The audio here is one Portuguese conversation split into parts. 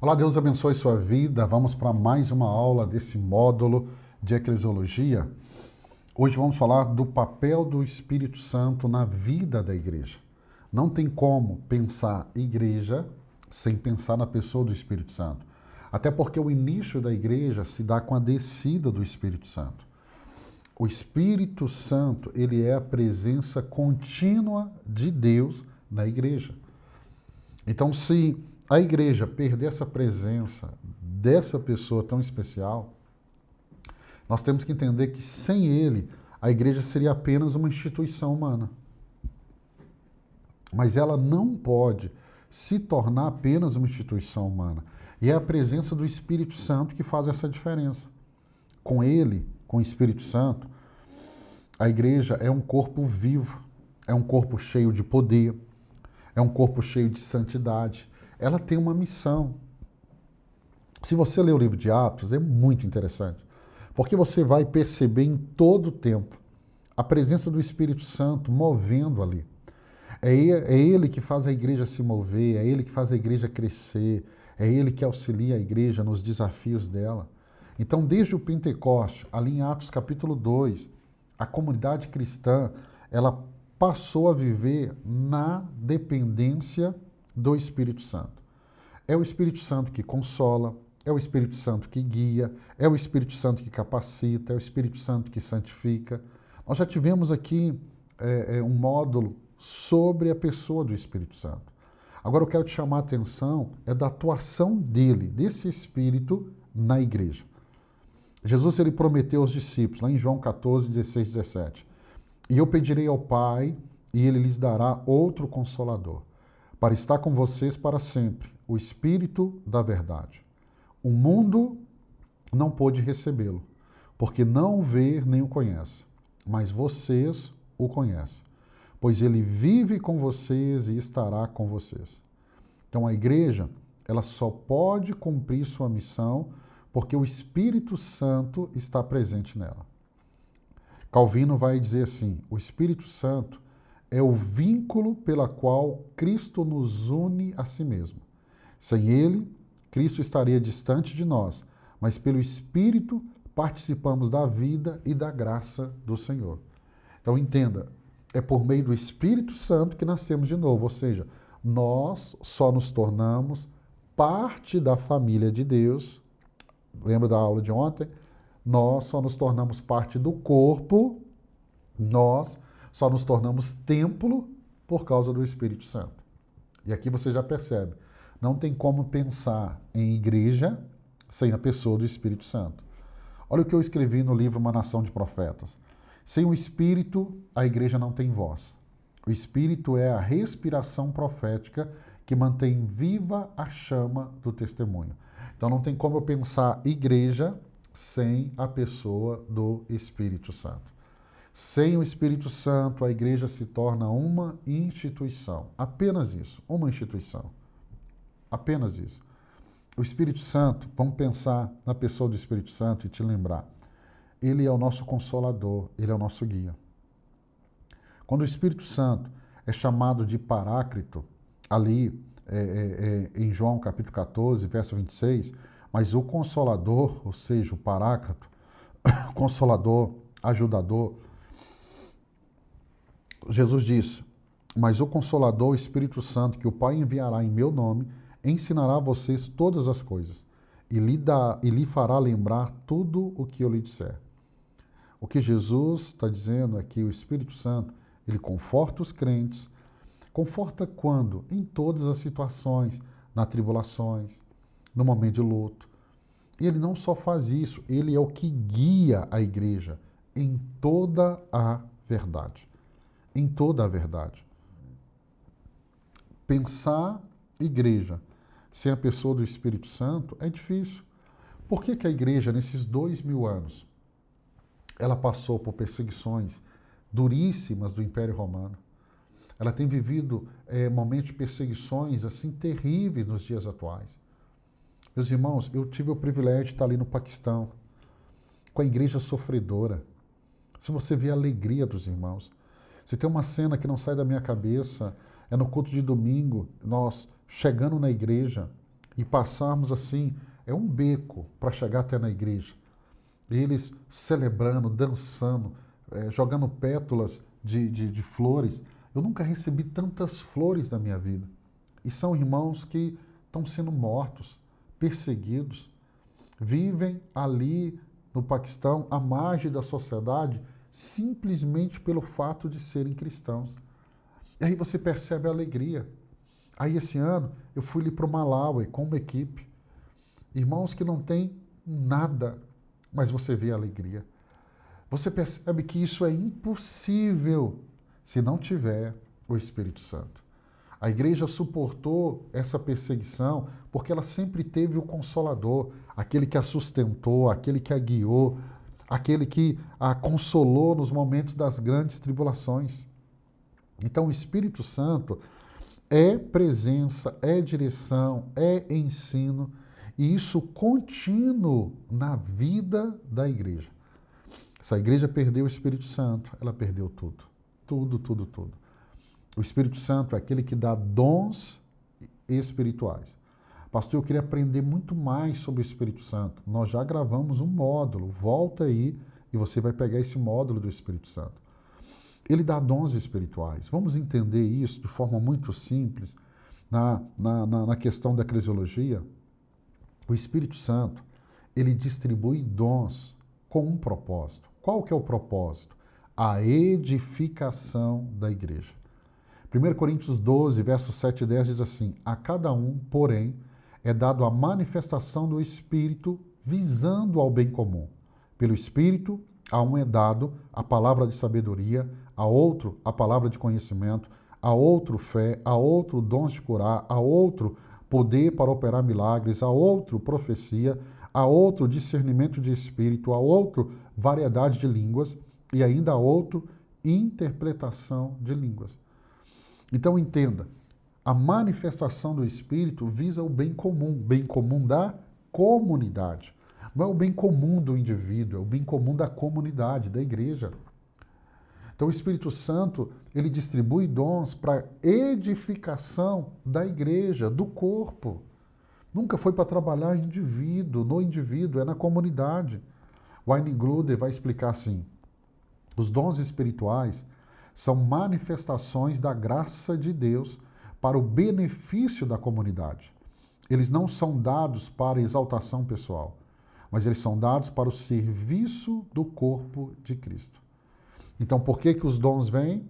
Olá, Deus abençoe sua vida. Vamos para mais uma aula desse módulo de eclesiologia. Hoje vamos falar do papel do Espírito Santo na vida da igreja. Não tem como pensar igreja sem pensar na pessoa do Espírito Santo. Até porque o início da igreja se dá com a descida do Espírito Santo. O Espírito Santo, ele é a presença contínua de Deus na igreja. Então, se a igreja perder essa presença dessa pessoa tão especial, nós temos que entender que sem ele, a igreja seria apenas uma instituição humana. Mas ela não pode se tornar apenas uma instituição humana. E é a presença do Espírito Santo que faz essa diferença. Com ele, com o Espírito Santo, a igreja é um corpo vivo, é um corpo cheio de poder, é um corpo cheio de santidade. Ela tem uma missão. Se você ler o livro de Atos, é muito interessante, porque você vai perceber em todo o tempo a presença do Espírito Santo movendo ali. É ele que faz a igreja se mover, é ele que faz a igreja crescer, é ele que auxilia a igreja nos desafios dela. Então, desde o Pentecoste, ali em Atos capítulo 2, a comunidade cristã, ela passou a viver na dependência do Espírito Santo. É o Espírito Santo que consola, é o Espírito Santo que guia, é o Espírito Santo que capacita, é o Espírito Santo que santifica. Nós já tivemos aqui um módulo sobre a pessoa do Espírito Santo. Agora eu quero te chamar a atenção da atuação dele, desse Espírito, na igreja. Jesus ele prometeu aos discípulos, lá em João 14, 16, 17, e eu pedirei ao Pai, e ele lhes dará outro Consolador, para estar com vocês para sempre, o Espírito da verdade. O mundo não pôde recebê-lo, porque não o vê nem o conhece, mas vocês o conhecem, pois ele vive com vocês e estará com vocês. Então a igreja, ela só pode cumprir sua missão porque o Espírito Santo está presente nela. Calvino vai dizer assim: o Espírito Santo é o vínculo pela qual Cristo nos une a si mesmo. Sem ele, Cristo estaria distante de nós, mas pelo Espírito participamos da vida e da graça do Senhor. Então entenda, é por meio do Espírito Santo que nascemos de novo, ou seja, nós só nos tornamos parte da família de Deus. Lembra da aula de ontem? Nós só nos tornamos parte do corpo, nós só nos tornamos templo por causa do Espírito Santo. E aqui você já percebe, não tem como pensar em igreja sem a pessoa do Espírito Santo. Olha o que eu escrevi no livro Uma Nação de Profetas. Sem o Espírito, a igreja não tem voz. O Espírito é a respiração profética que mantém viva a chama do testemunho. Então não tem como eu pensar igreja sem a pessoa do Espírito Santo. Sem o Espírito Santo, a igreja se torna uma instituição. Apenas isso, uma instituição. Apenas isso. O Espírito Santo, vamos pensar na pessoa do Espírito Santo e te lembrar. Ele é o nosso consolador, ele é o nosso guia. Quando o Espírito Santo é chamado de Paráclito, ali em João capítulo 14, verso 26, mas o Consolador, ou seja, o Paráclito, Consolador, Ajudador, Jesus disse: mas o Consolador, o Espírito Santo, que o Pai enviará em meu nome, ensinará a vocês todas as coisas e lhe fará lembrar tudo o que eu lhe disser. O que Jesus está dizendo é que o Espírito Santo, ele conforta os crentes. Conforta quando? Em todas as situações, nas tribulações, no momento de luto. E ele não só faz isso, ele é o que guia a igreja em toda a verdade. Em toda a verdade. Pensar igreja sem a pessoa do Espírito Santo é difícil. Por que a igreja, nesses 2000 anos, ela passou por perseguições duríssimas do Império Romano? Ela tem vivido momentos de perseguições assim terríveis nos dias atuais. Meus irmãos, eu tive o privilégio de estar ali no Paquistão, com a igreja sofredora. Se você vê a alegria dos irmãos, se tem uma cena que não sai da minha cabeça, é no culto de domingo, nós chegando na igreja e passarmos assim, é um beco para chegar até na igreja. Eles celebrando, dançando, jogando pétalas de flores. Eu nunca recebi tantas flores na minha vida. E são irmãos que estão sendo mortos, perseguidos, vivem ali no Paquistão, à margem da sociedade, simplesmente pelo fato de serem cristãos. E aí você percebe a alegria. Aí esse ano eu fui ali para o Malawi com uma equipe. Irmãos que não têm nada, mas você vê a alegria. Você percebe que isso é impossível se não tiver o Espírito Santo. A igreja suportou essa perseguição porque ela sempre teve o Consolador, aquele que a sustentou, aquele que a guiou, aquele que a consolou nos momentos das grandes tribulações. Então o Espírito Santo é presença, é direção, é ensino, e isso contínuo na vida da igreja. Se a igreja perdeu o Espírito Santo, ela perdeu tudo. Tudo, tudo, tudo. O Espírito Santo é aquele que dá dons espirituais. Pastor, eu queria aprender muito mais sobre o Espírito Santo. Nós já gravamos um módulo. Volta aí e você vai pegar esse módulo do Espírito Santo. Ele dá dons espirituais. Vamos entender isso de forma muito simples na questão da eclesiologia. O Espírito Santo, ele distribui dons com um propósito. Qual que é o propósito? A edificação da igreja. 1 Coríntios 12, versos 7 e 10 diz assim: a cada um, porém, é dado a manifestação do Espírito visando ao bem comum. Pelo Espírito, a um é dado a palavra de sabedoria, a outro a palavra de conhecimento, a outro fé, a outro dons de curar, a outro poder para operar milagres, a outro profecia, a outro discernimento de espírito, a outro variedade de línguas e ainda a outro interpretação de línguas. Então entenda, a manifestação do Espírito visa o bem comum da comunidade. Não é o bem comum do indivíduo, é o bem comum da comunidade, da igreja. Então o Espírito Santo, ele distribui dons para edificação da igreja, do corpo. Nunca foi para trabalhar no indivíduo, é na comunidade. Wayne Grudem vai explicar assim: os dons espirituais são manifestações da graça de Deus para o benefício da comunidade. Eles não são dados para exaltação pessoal, mas eles são dados para o serviço do corpo de Cristo. Então, por que os dons vêm?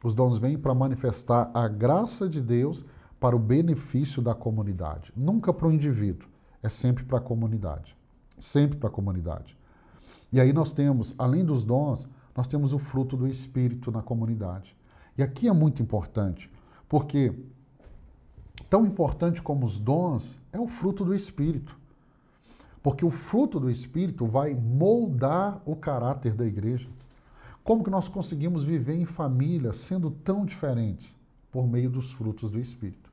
Os dons vêm para manifestar a graça de Deus para o benefício da comunidade. Nunca para o indivíduo, é sempre para a comunidade. Sempre para a comunidade. E aí nós temos, além dos dons, nós temos o fruto do Espírito na comunidade. E aqui é muito importante, porque tão importante como os dons é o fruto do Espírito. Porque o fruto do Espírito vai moldar o caráter da igreja. Como que nós conseguimos viver em família sendo tão diferentes? Por meio dos frutos do Espírito.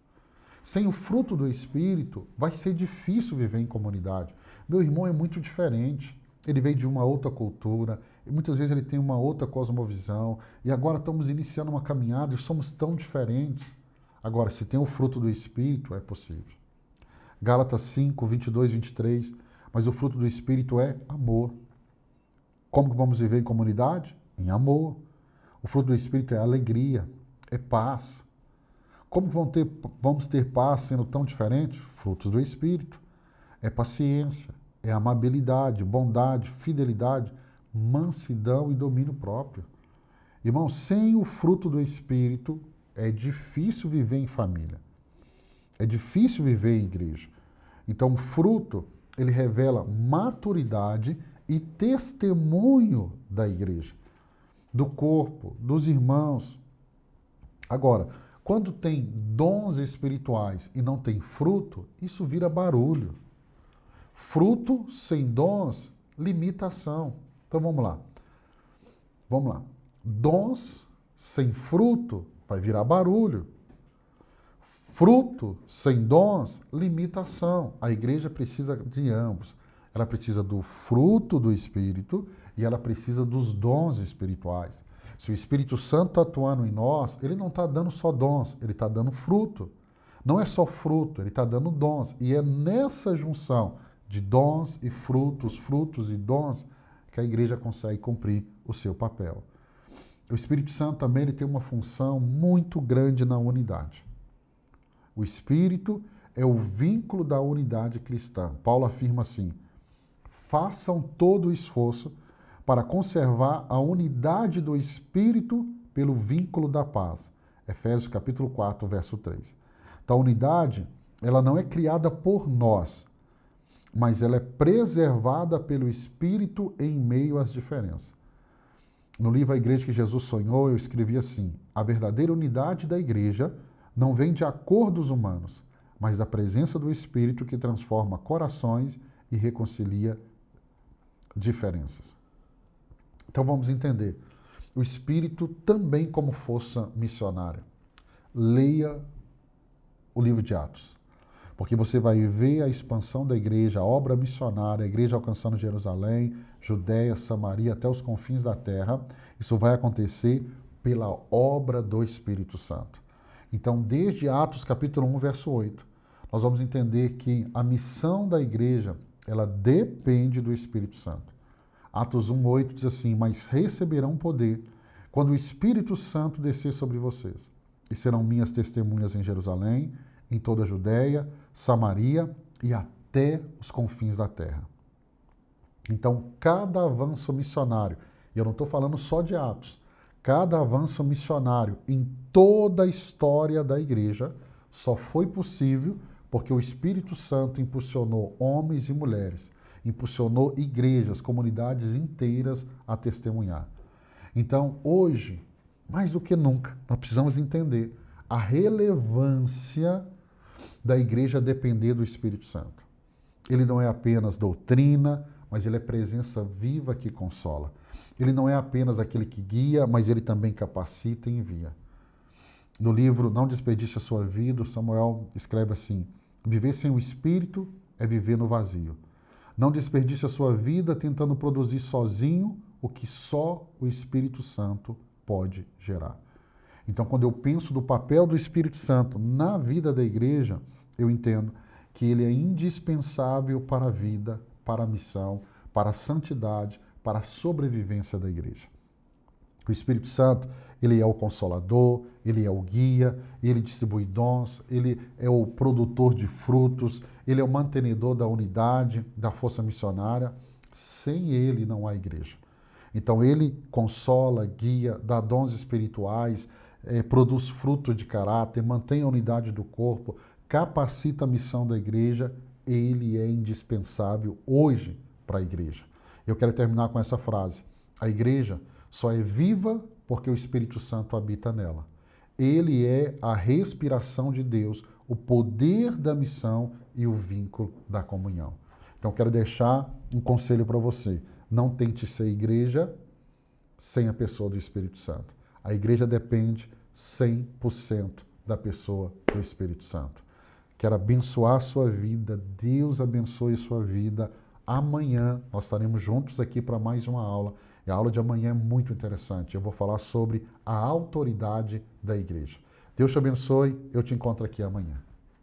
Sem o fruto do Espírito, vai ser difícil viver em comunidade. Meu irmão é muito diferente. Ele veio de uma outra cultura, e muitas vezes ele tem uma outra cosmovisão, e agora estamos iniciando uma caminhada e somos tão diferentes. Agora, se tem o fruto do Espírito, é possível. Gálatas 5, 22, 23, mas o fruto do Espírito é amor. Como que vamos viver em comunidade? Em amor. O fruto do Espírito é alegria, é paz. Como que vamos ter paz sendo tão diferentes? Frutos do Espírito. É paciência, é amabilidade, bondade, fidelidade, mansidão e domínio próprio. Irmão, sem o fruto do Espírito, é difícil viver em família. É difícil viver em igreja. Então, o fruto, ele revela maturidade e testemunho da igreja, do corpo, dos irmãos. Agora, quando tem dons espirituais e não tem fruto, isso vira barulho. Fruto sem dons, limitação. Então vamos lá. Vamos lá. Dons sem fruto vai virar barulho. Fruto sem dons, limitação. A igreja precisa de ambos. Ela precisa do fruto do Espírito e ela precisa dos dons espirituais. Se o Espírito Santo está atuando em nós, ele não está dando só dons, ele está dando fruto. Não é só fruto, ele está dando dons. E é nessa junção de dons e frutos, frutos e dons, que a igreja consegue cumprir o seu papel. O Espírito Santo também ele tem uma função muito grande na unidade. O Espírito é o vínculo da unidade cristã. Paulo afirma assim: façam todo o esforço para conservar a unidade do Espírito pelo vínculo da paz. Efésios capítulo 4, verso 3. Então, a unidade, ela não é criada por nós, mas ela é preservada pelo Espírito em meio às diferenças. No livro A Igreja que Jesus Sonhou, eu escrevi assim: a verdadeira unidade da igreja não vem de acordos humanos, mas da presença do Espírito que transforma corações e reconcilia diferenças. Então vamos entender. O Espírito também como força missionária. Leia o livro de Atos, porque você vai ver a expansão da igreja, a obra missionária, a igreja alcançando Jerusalém, Judéia, Samaria, até os confins da terra. Isso vai acontecer pela obra do Espírito Santo. Então, desde Atos capítulo 1, verso 8, nós vamos entender que a missão da igreja, ela depende do Espírito Santo. Atos 1, 8 diz assim: mas receberão poder quando o Espírito Santo descer sobre vocês, e serão minhas testemunhas em Jerusalém, em toda a Judéia, Samaria e até os confins da terra. Então, cada avanço missionário, e eu não estou falando só de Atos, cada avanço missionário em toda a história da igreja só foi possível porque o Espírito Santo impulsionou homens e mulheres, impulsionou igrejas, comunidades inteiras a testemunhar. Então, hoje, mais do que nunca, nós precisamos entender a relevância da igreja depender do Espírito Santo. Ele não é apenas doutrina, mas ele é presença viva que consola. Ele não é apenas aquele que guia, mas ele também capacita e envia. No livro Não Desperdice a Sua Vida, Samuel escreve assim: viver sem o Espírito é viver no vazio. Não desperdice a sua vida tentando produzir sozinho o que só o Espírito Santo pode gerar. Então, quando eu penso do papel do Espírito Santo na vida da igreja, eu entendo que ele é indispensável para a vida, para a missão, para a santidade, para a sobrevivência da igreja. O Espírito Santo, ele é o consolador, ele é o guia, ele distribui dons, ele é o produtor de frutos, ele é o mantenedor da unidade, da força missionária. Sem ele não há igreja. Então ele consola, guia, dá dons espirituais, produz fruto de caráter, mantém a unidade do corpo, capacita a missão da igreja. Ele é indispensável hoje para a igreja. Eu quero terminar com essa frase: a igreja só é viva porque o Espírito Santo habita nela. Ele é a respiração de Deus, o poder da missão e o vínculo da comunhão. Então, quero deixar um conselho para você. Não tente ser igreja sem a pessoa do Espírito Santo. A igreja depende 100% da pessoa do Espírito Santo. Quero abençoar a sua vida. Deus abençoe a sua vida. Amanhã nós estaremos juntos aqui para mais uma aula. E a aula de amanhã é muito interessante. Eu vou falar sobre a autoridade da igreja. Deus te abençoe. Eu te encontro aqui amanhã.